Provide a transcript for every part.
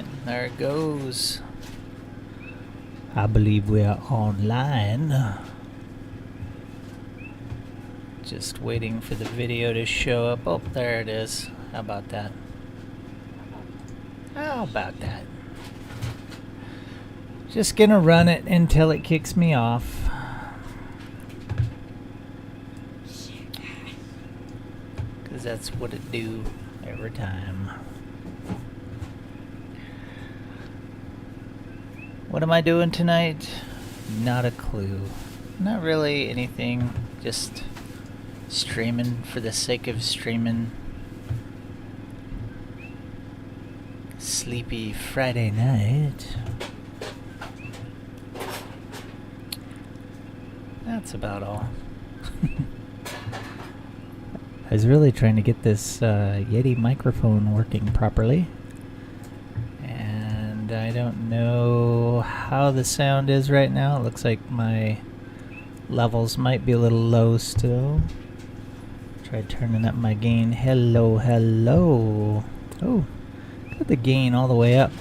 Alright, there it goes. I believe we are online. Just waiting for the video to show up. Oh, there it is. How about that? How about that? Just gonna run it until it kicks me off. Cause that's what it do every time. What am I doing tonight? Not a clue. Not really anything. Just streaming for the sake of streaming. Sleepy Friday night. That's about all. I was really trying to get this Yeti microphone working properly. And I don't know how the sound is right now. It looks like my levels might be a little low still. Try turning up my gain. Hello, hello. Oh, got the gain all the way up.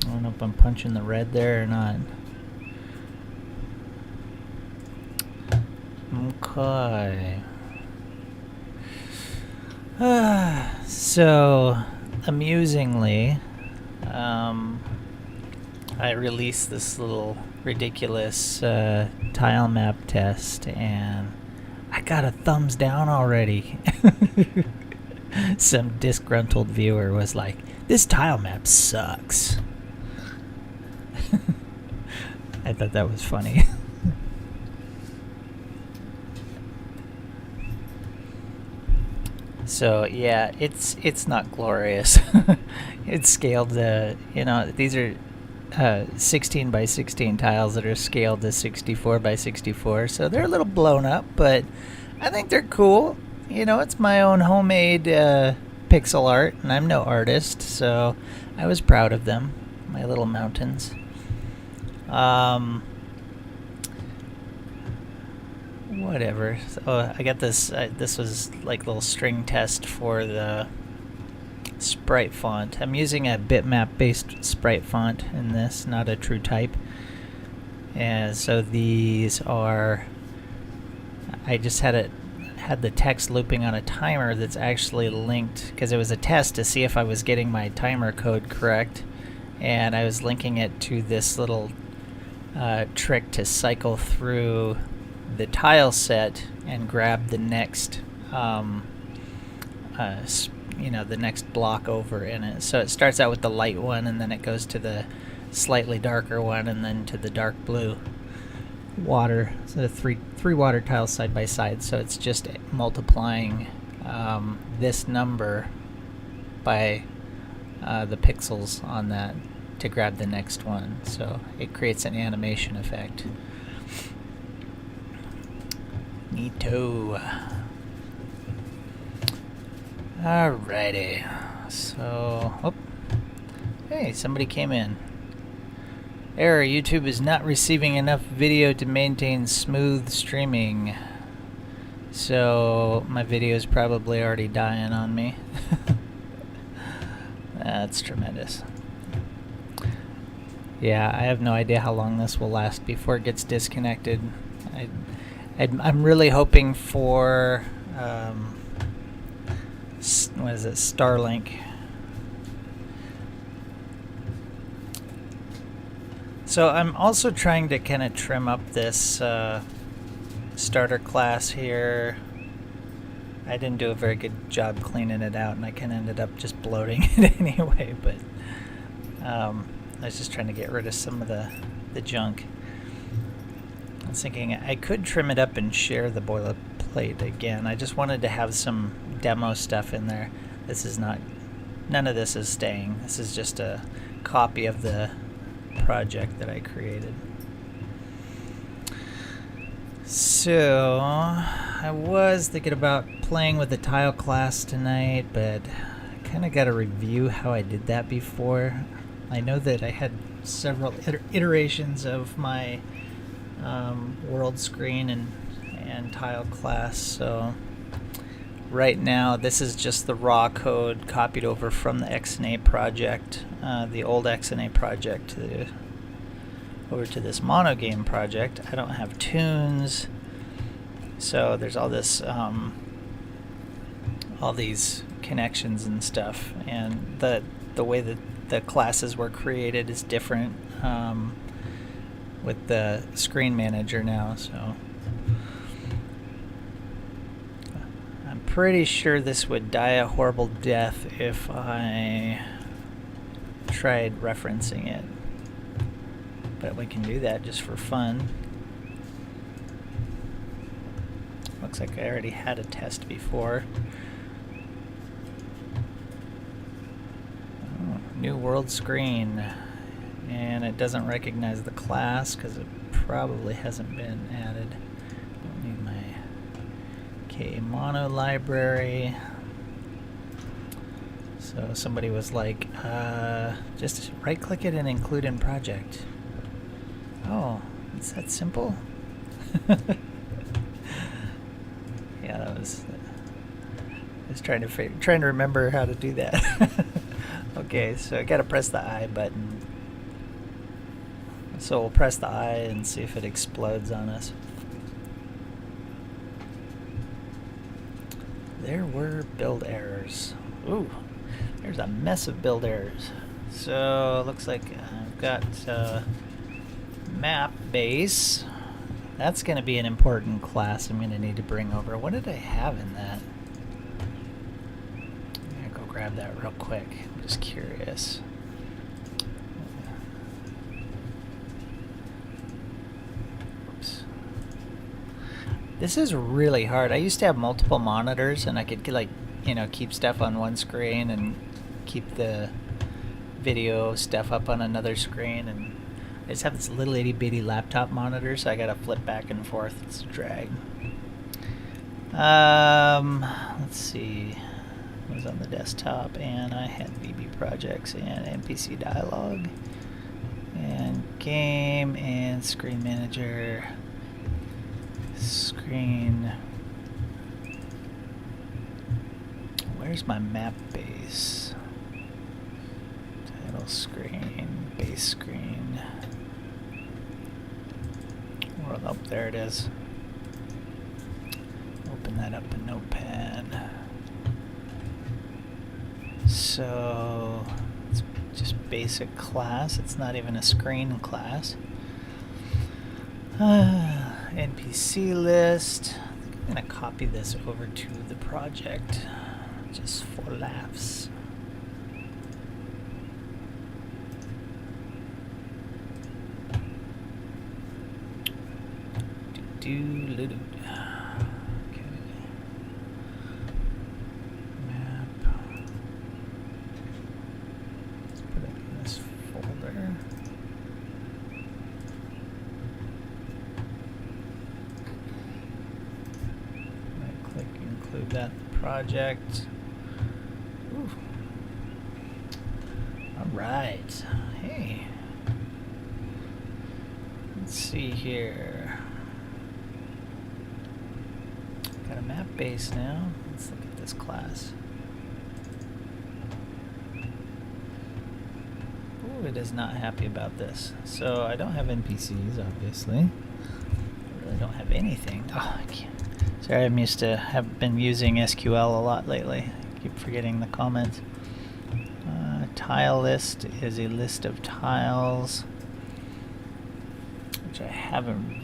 I don't know if I'm punching the red there or not. Okay. So, amusingly, I released this little ridiculous TileMap test, and I got a thumbs down already. Some disgruntled viewer was like, "This TileMap sucks." I thought that was funny. So yeah, it's not glorious. It's scaled these are 16 by 16 tiles that are scaled to 64 by 64, so they're a little blown up, but I think they're cool. It's my own homemade pixel art, and I'm no artist, so I was proud of them, my little mountains. Whatever. So I got this. This was like a little string test for the sprite font. I'm using a bitmap-based sprite font in this, not a true type. And so these are. I just had the text looping on a timer that's actually linked, because it was a test to see if I was getting my timer code correct, and I was linking it to this little trick to cycle through the tile set and grab the next the next block over in it. So it starts out with the light one, and then it goes to the slightly darker one, and then to the dark blue water. So the three water tiles side by side, so it's just multiplying this number by the pixels on that to grab the next one, so it creates an animation effect. Neato. Alrighty. So, hey, somebody came in. Error, YouTube is not receiving enough video to maintain smooth streaming. So, my video is probably already dying on me. That's tremendous. Yeah, I have no idea how long this will last before it gets disconnected. I'm really hoping for what is it, Starlink. So I'm also trying to kind of trim up this starter class here. I didn't do a very good job cleaning it out, and I kind of ended up just bloating it anyway, but I was just trying to get rid of some of the junk. I was thinking I could trim it up and share the boilerplate again. I just wanted to have some demo stuff in there. None of this is staying. This is just a copy of the project that I created. So I was thinking about playing with the tile class tonight, but I kind of got to review how I did that before. I know that I had several iterations of my world screen and tile class, so right now, this is just the raw code copied over from the XNA project, the old XNA project, over to this monogame project. I don't have tunes, so there's all this, all these connections and stuff, and the way that the classes were created is different with the screen manager now. So I'm pretty sure this would die a horrible death if I tried referencing it, but we can do that just for fun. Looks like I already had a test before. Oh, new world screen, and it doesn't recognize the class because it probably hasn't been added. Don't need my KA mono library. So somebody was like, just right click it and include in project. Oh, it's that simple? Yeah, that was. I was trying to remember how to do that. Okay, so I gotta press the I button. So we'll press the I and see if it explodes on us. There were build errors. Ooh, there's a mess of build errors. So it looks like I've got map base. That's going to be an important class I'm going to need to bring over. What did I have in that? I'm going to go grab that real quick. I'm just curious. Oops. This is really hard. I used to have multiple monitors and I could like, you know, keep stuff on one screen and keep the video stuff up on another screen, and I just have this little itty bitty laptop monitor, so I gotta flip back and forth. It's a drag. Let's see. It was on the desktop, and I had VB projects and NPC dialogue and game and screen manager. Screen. Where's my map base? Title screen, base screen. Well, oh, there it is. Open that up in Notepad. So it's just basic class. It's not even a screen class. NPC list. I think I'm gonna copy this over to the project just for laughs. Okay. Map. Let's put it in this folder. Right click, include that project. Ooh. All right. Hey. Let's see here. Got a map base now. Let's look at this class. Ooh, it is not happy about this. So I don't have NPCs, obviously. I really don't have anything. Oh, I can't. Sorry, I'm used to have been using SQL a lot lately. I keep forgetting the comments. Tile list is a list of tiles, which I haven't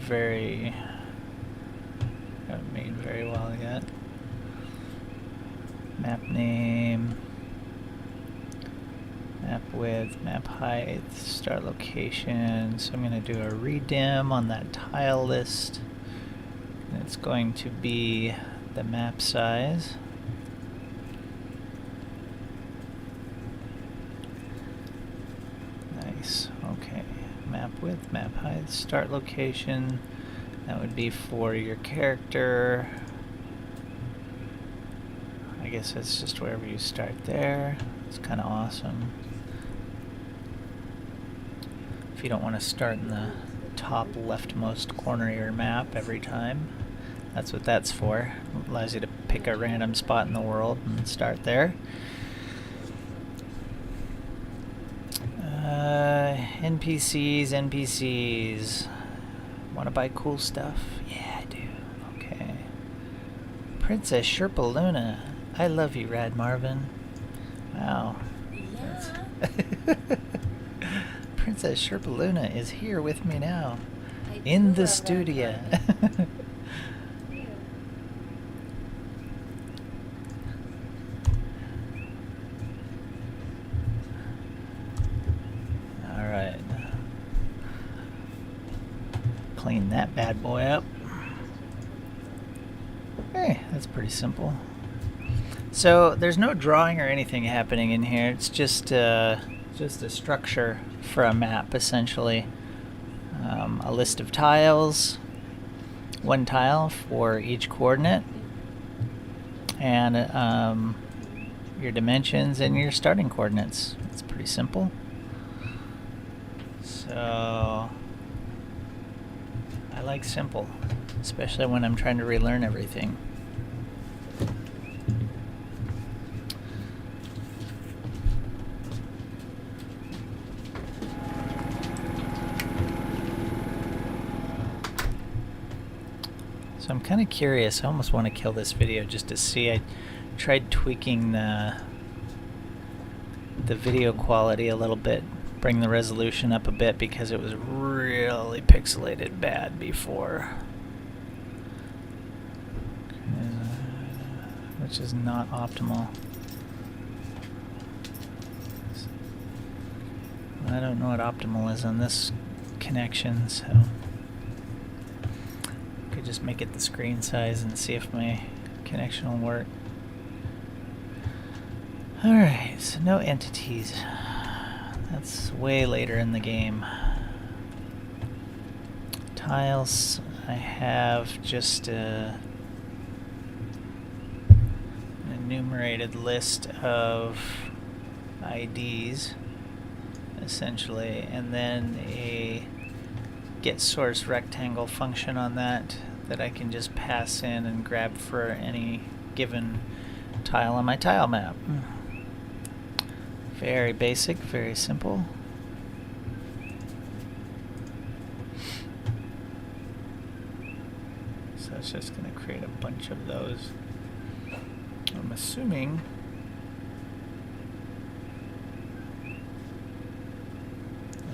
made very well yet. Map name, map width, map height, start location. So I'm going to do a redim on that tile list. And it's going to be the map size. Nice. Okay. Map width, map height, start location. That would be for your character. I guess it's just wherever you start there. It's kind of awesome. If you don't want to start in the top leftmost corner of your map every time, that's what that's for. allows you to pick a random spot in the world and start there. NPCs. Want to buy cool stuff? Yeah, I do. Okay. Princess Sherpa Luna. I love you, Rad Marvin. Wow. Yeah. Princess Sherpa Luna is here with me now. I In do the love studio. Rad Marvin. Yeah. Alright. Clean that bad boy up. Hey, that's pretty simple. So there's no drawing or anything happening in here. It's just a structure for a map, essentially. A list of tiles, one tile for each coordinate, and your dimensions and your starting coordinates. It's pretty simple. So I like simple, especially when I'm trying to relearn everything. So I'm kind of curious. I almost want to kill this video just to see. I tried tweaking the video quality a little bit, bring the resolution up a bit because it was really pixelated bad before. Which is not optimal. I don't know what optimal is on this connection, so I could just make it the screen size and see if my connection will work. Alright, so no entities. That's way later in the game. Tiles, I have just an enumerated list of IDs, essentially, and then a get source rectangle function on that I can just pass in and grab for any given tile on my tile map. Very basic, very simple. So it's just going to create a bunch of those. I'm assuming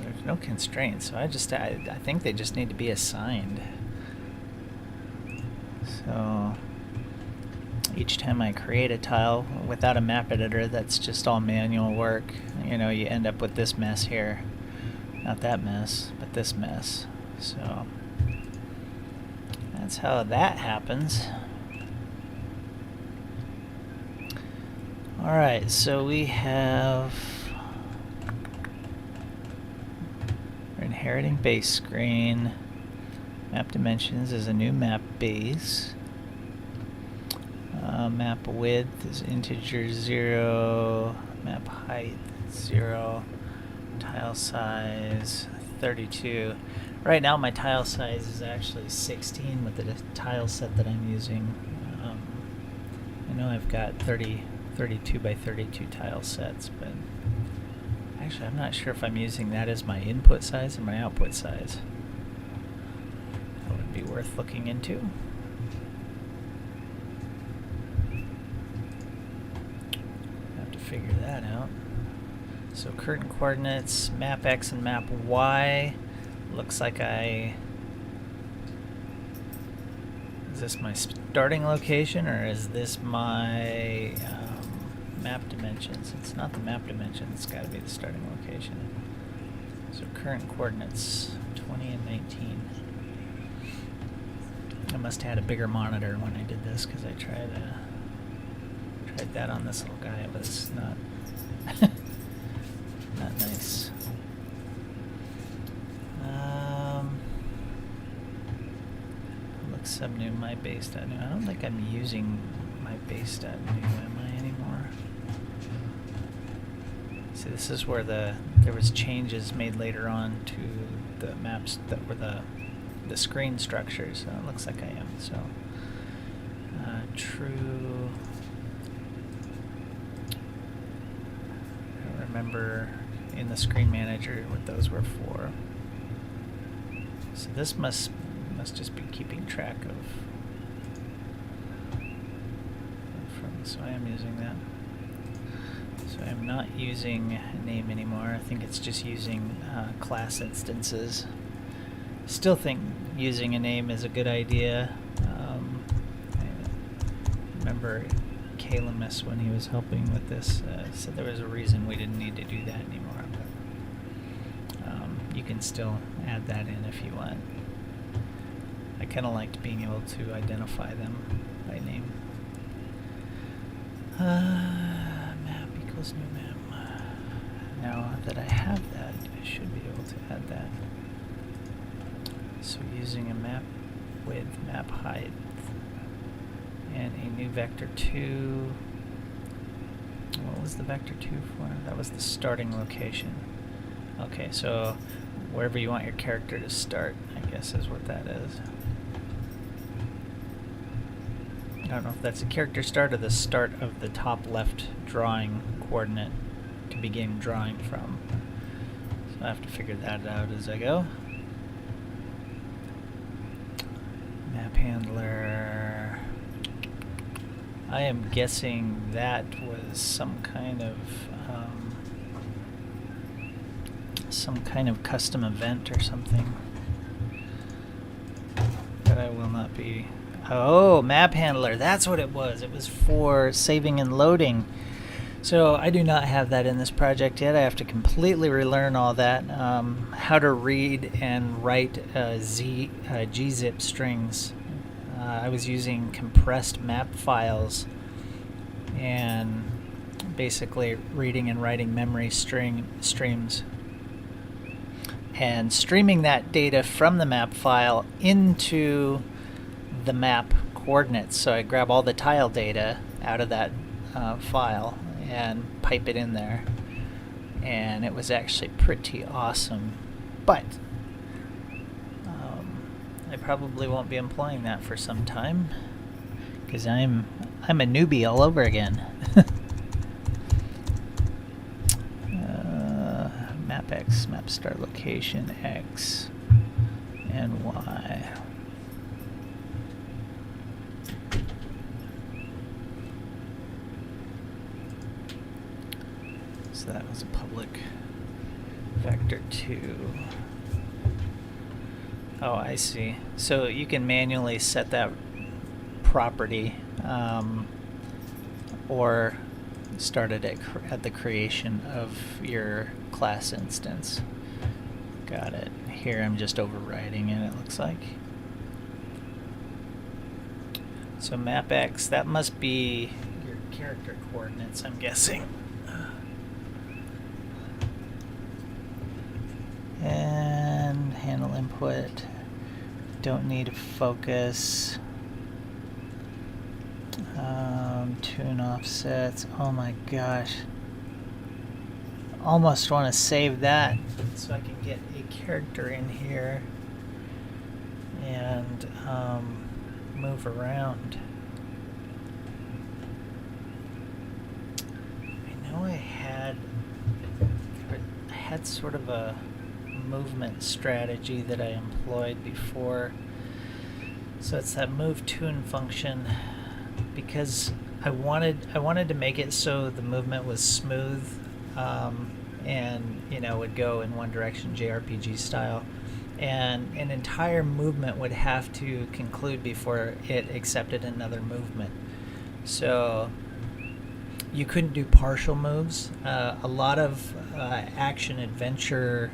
there's no constraints, so I think they just need to be assigned. So each time I create a tile without a map editor, that's just all manual work. You know, you end up with this mess here. Not that mess, but this mess. So that's how that happens. Alright, so we have... we're inheriting base screen. Map dimensions is a new map base. Map width is integer 0. Map height 0. Tile size 32. Right now my tile size is actually 16 with the tile set that I'm using. I know I've got 32 by 32 tile sets, but actually I'm not sure if I'm using that as my input size or my output size. That would be worth looking into. Have to figure that out. So current coordinates, map X and map Y. Looks like is this my starting location or is this my map dimensions? It's not the map dimension, it's got to be the starting location. So current coordinates, 20 and 19. I must have had a bigger monitor when I did this because I tried that on this little guy. It was not not nice. Looks subnew my base.new. I don't think I'm using my base.new, am I anymore? See, this is where there was changes made later on to the maps that were the screen structures. So it looks like I am. So True. I don't remember in the screen manager what those were for. So this must just be keeping track of. So I am using that. So I'm not using name anymore. I think it's just using class instances. Still think using a name is a good idea. I remember Kalamus, when he was helping with this, said there was a reason we didn't need to do that anymore. But you can still add that in if you want. I kind of liked being able to identify them by name. Map equals new map. Now that I have that, I should be able to add that. So using a map width, map height, and a new vector 2. What was the vector 2 for? That was the starting location. Okay, so wherever you want your character to start, I guess is what that is. I don't know if that's a character start or the start of the top left drawing coordinate to begin drawing from. So I have to figure that out as I go. Map handler. I am guessing that was some kind of custom event or something. But I will not be. Oh, map handler, that's what it was. It was for saving and loading. So I do not have that in this project yet. I have to completely relearn all that. How to read and write gzip strings. I was using compressed map files and basically reading and writing memory streams and streaming that data from the map file into the map coordinates. So I grab all the tile data out of that file and pipe it in there, and it was actually pretty awesome. But I probably won't be employing that for some time because I'm a newbie all over again. Map X, map start location X and Y. So that was a public vector 2. Oh, I see. So you can manually set that property or start it at the creation of your class instance. Got it. Here I'm just overriding it, it looks like. So map X, that must be your character coordinates, I'm guessing. And handle input. Don't need focus. Tune offsets. Oh my gosh. Almost want to save that so I can get a character in here and move around. I know I had sort of a movement strategy that I employed before. So it's that move tune function, because I wanted to make it so the movement was smooth and would go in one direction JRPG style, and an entire movement would have to conclude before it accepted another movement. So you couldn't do partial moves. A lot of action adventure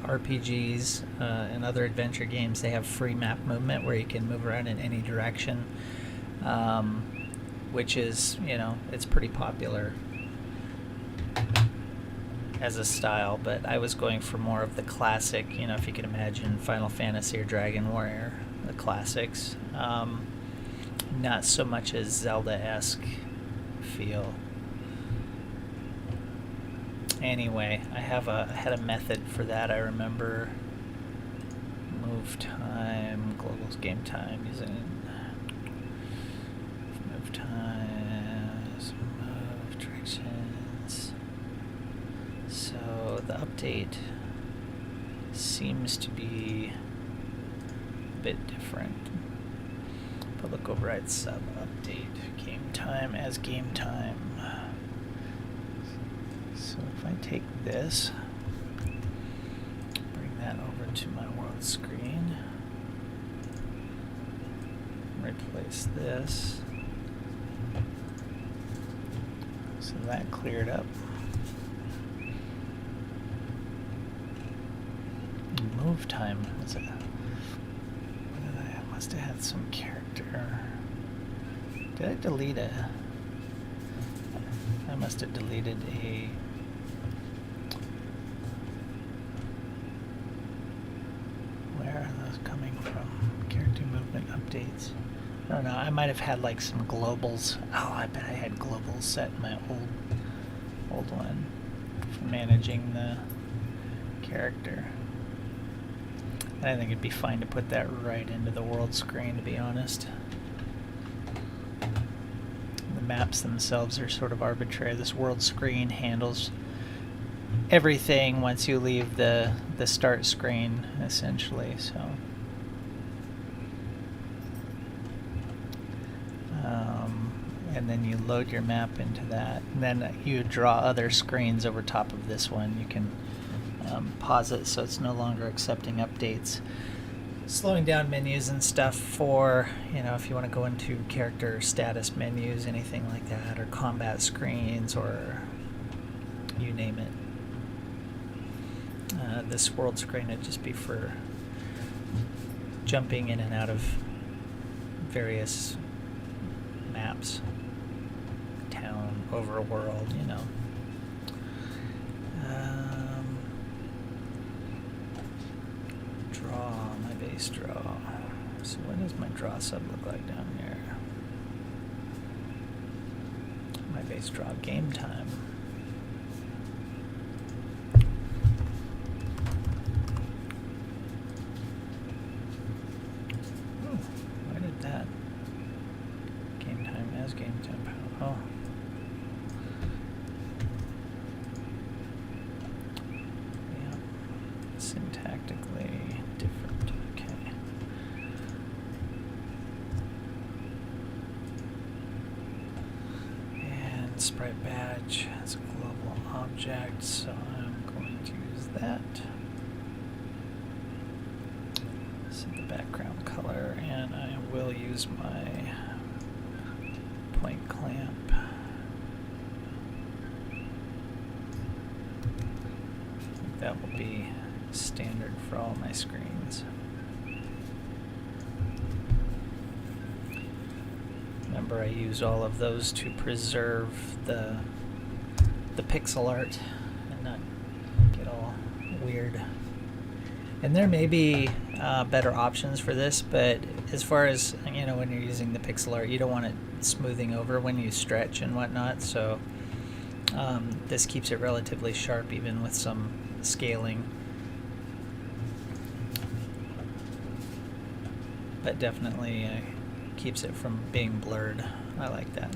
RPGs and other adventure games, they have free map movement where you can move around in any direction, which is, it's pretty popular as a style, but I was going for more of the classic, if you can imagine Final Fantasy or Dragon Warrior, the classics, not so much as Zelda-esque feel. Anyway, I had a method for that. I remember move time, global game time, using move times, move directions. So the update seems to be a bit different. Public override sub update game time as game time. So if I take this, bring that over to my world screen, replace this, so that cleared up. Move time was it? What did I must have had some character. Did I delete a? I must have deleted a. Where are those coming from? Character movement updates. I don't know. I might have had like some globals. Oh, I bet I had globals set in my old one for managing the character. I think it'd be fine to put that right into the world screen, to be honest. The maps themselves are sort of arbitrary. This world screen handles everything once you leave the start screen, essentially. So, and then you load your map into that, and then you draw other screens over top of this one. You can pause it so it's no longer accepting updates, slowing down menus and stuff for, you know, if you want to go into character status menus, anything like that, or combat screens, or you name it. This world screen would just be for jumping in and out of various maps, town, overworld, you know. Draw, my base draw. So what does my draw sub look like down here? My base draw game time. Oh, why did that? Game time as game time. Oh. Yeah. Syntactically different. Okay. And sprite badge is a global object, so I'm going to use that. Set the background color, and I will use my point clamp. That will be standard for all my screens. Remember, I use all of those to preserve the pixel art and not get all weird. And there may be better options for this, but as far as, you know, when you're using the pixel art, you don't want it smoothing over when you stretch and whatnot, so this keeps it relatively sharp even with some scaling. But definitely keeps it from being blurred. I like that.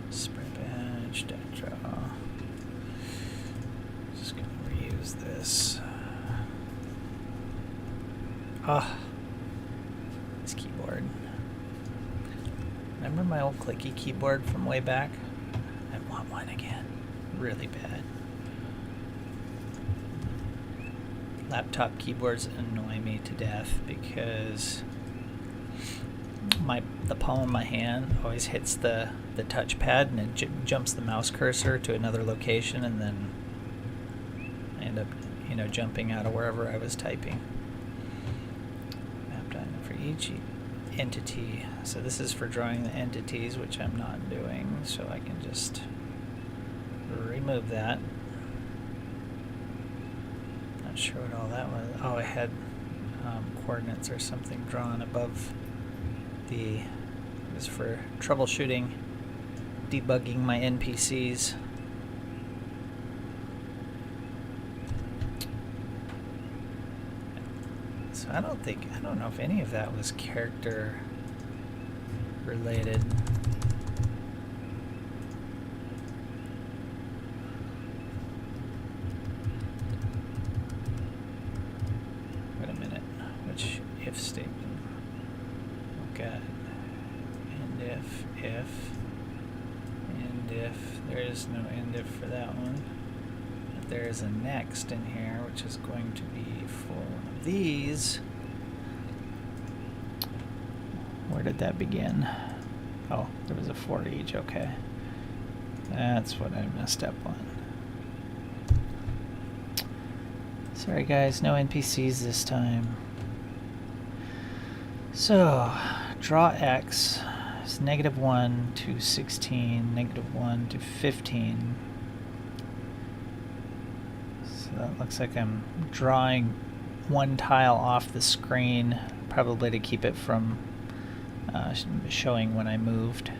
Spray badge, dot draw. Just gonna reuse this. Ah, this keyboard. Remember my old clicky keyboard from way back? I want one again. Really bad. Laptop keyboards annoy me to death because the palm of my hand always hits the touchpad, and it jumps the mouse cursor to another location, and then I end up, you know, jumping out of wherever I was typing. Map diagram for each entity. So this is for drawing the entities, which I'm not doing, so I can just remove that. Not sure what all that was. Oh, I had coordinates or something drawn above the. It was for troubleshooting, debugging my NPCs. So I don't know if any of that was character related. Wait a minute. Which if statement? Oh god. And if, and if. There is no end if for that one. But there is a next in here, which is going to be for one of these. Where did that begin? Oh, there was a for each, okay. That's what I messed up on. Sorry guys, no NPCs this time. So, draw X is -1 to 16, -1 to 15. So that looks like I'm drawing one tile off the screen, probably to keep it from showing when I moved.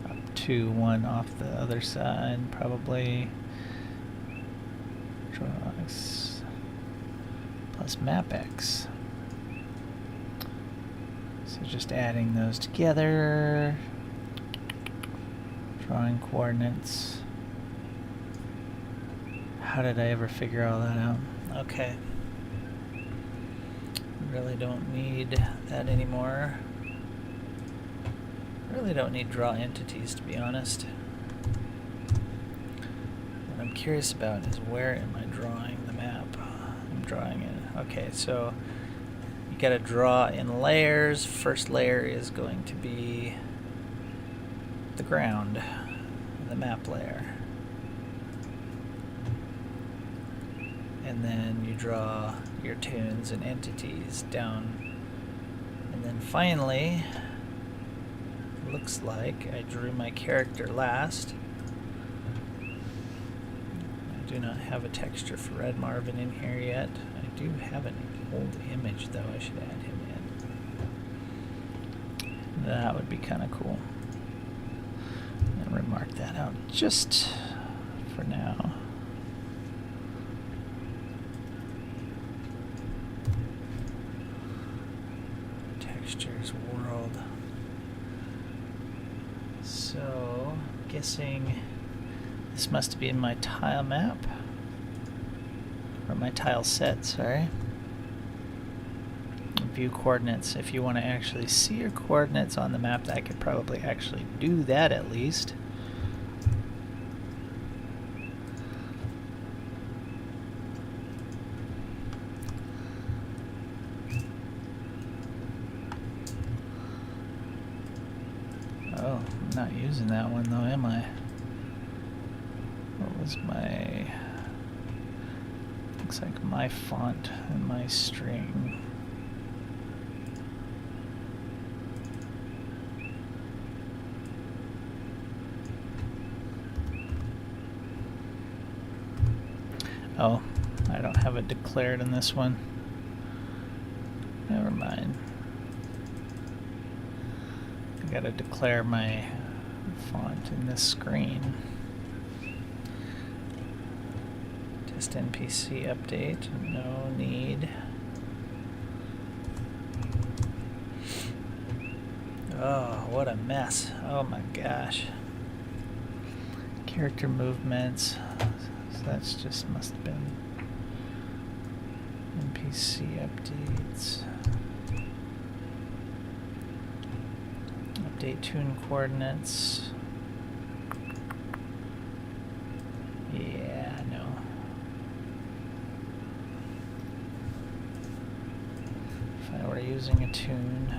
Up to one off the other side, probably. Draw X plus map X. So just adding those together. Drawing coordinates. How did I ever figure all that out? Okay. Really don't need that anymore. Really don't need draw entities, to be honest. What I'm curious about is where am I drawing the map? I'm drawing it. Okay, so you gotta draw in layers. First layer is going to be the ground, the map layer. And then you draw your tunes and entities down. And then finally, looks like I drew my character last. I do not have a texture for Red Marvin in here yet. I do have an old image though, I should add him in. That would be kind of cool. I'm going to remark that out just for now. Textures world. So, guessing this must be in my tile map, or my tile set, sorry. View coordinates. If you want to actually see your coordinates on the map, I could probably actually do that at least. Oh, I'm not using that one though, am I? What was my... Looks like my font and my string. Oh, I don't have it declared in this one. Never mind. I gotta declare my font in this screen. Test NPC update, no need. Oh, what a mess. Oh my gosh. Character movements. So that's just must have been NPC updates. Update tune coordinates. Yeah, no. If I were using a tune.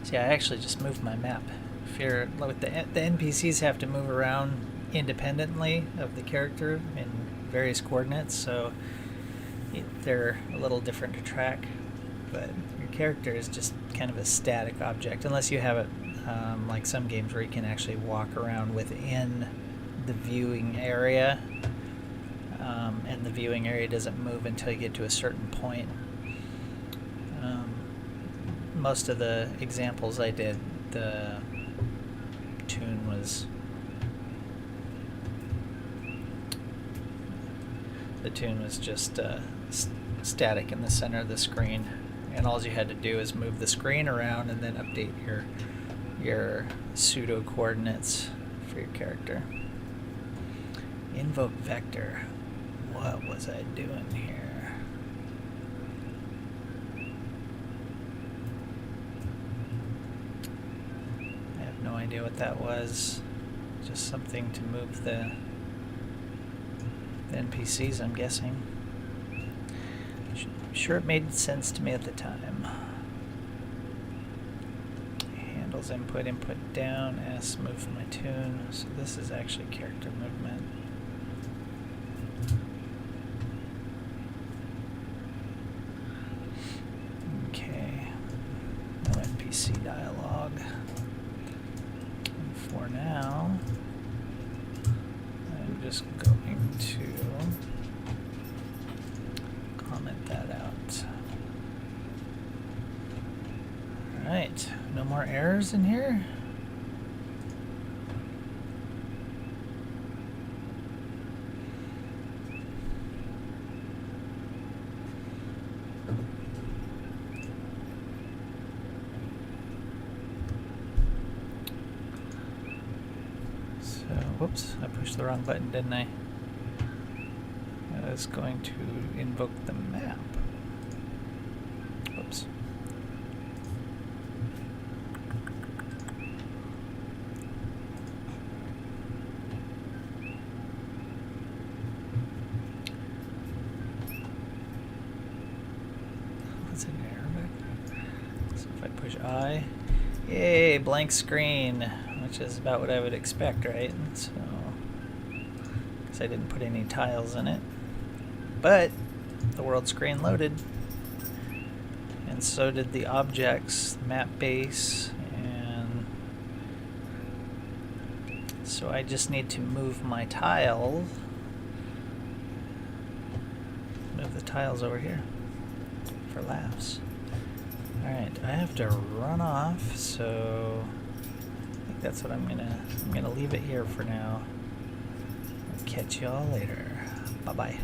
See, I actually just moved my map. If you're like the NPCs have to move around independently of the character in various coordinates, so they're a little different to track. But your character is just kind of a static object, unless you have it like some games where you can actually walk around within the viewing area, and the viewing area doesn't move until you get to a certain point. Most of the examples I did, the tune was the tune was just static in the center of the screen, and all you had to do is move the screen around and then update your pseudo coordinates for your character. Invoke vector. What was I doing here? I have no idea what that was. Just something to move the NPCs, I'm guessing. Sure, it made sense to me at the time. Handles input, input down, S move my tune. So this is actually character movement. Okay, no NPC dialogue. And for now, I'm just going to comment that out. Alright, no more errors in here? So, whoops, I pushed the wrong button, didn't I? I was going to invoke the map. Whoops. What's an error back there? So if I push I, yay, blank screen, which is about what I would expect, right? So, because I didn't put any tiles in it. But the world screen loaded, and so did the objects, the map base, and so I just need to move my tile, move the tiles over here for laughs. Alright, I have to run off, so I think that's what I'm gonna leave it here for now. I'll catch y'all later. Bye bye.